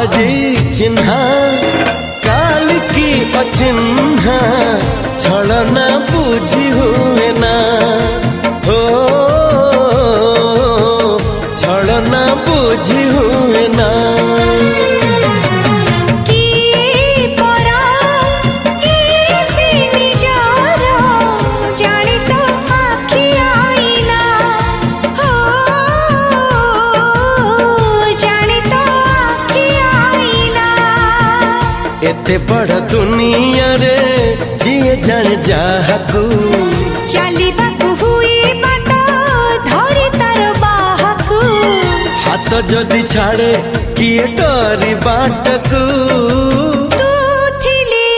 आजी चिन्हा काल की अचिन्हा छलना बुझी हुए ना हो छलना बुझी हुए ना एते बड़ दुनिया रे जिए जान जाहकू चलिबाकू हुई बाट धरी तार बाहकू हाथ जदि छाड़े किए डरी बाटकू तू थिली